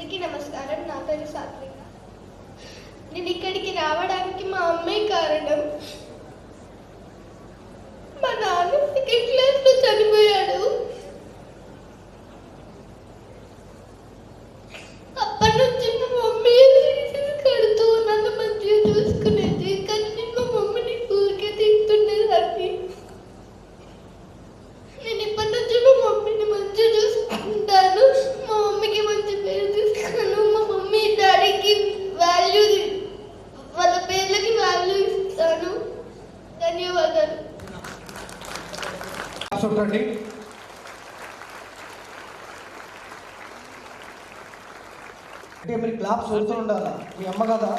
అందరికీ నమస్కారం. నా పేరు సాత్విక. నేను ఇక్కడికి రావడానికి మా అమ్మే కారణం. మా నాన్న సెకండ్ క్లాస్లో చనిపోయాడు. అప్పటి నుంచి మా మమ్మీ కడుతూ నన్ను మంచిగా చూసుకునేది. కానీ నేను మా మమ్మీని ఊరికే తింటుండేదాన్ని. నేను ఇప్పటి నుంచి మా మమ్మీని మంచిగా చూసుకుంటాను. మా మమ్మీకి మంచి పేరు తీస్తాను. మా మమ్మీ డాడీకి వాల్యూ, వాళ్ళ పేర్లకి వాల్యూ ఇస్తాను. ధన్యవాదాలు. అంటే మీరు క్లాప్స్ కొడుతూ ఉండాలా? మీ అమ్మ కదా.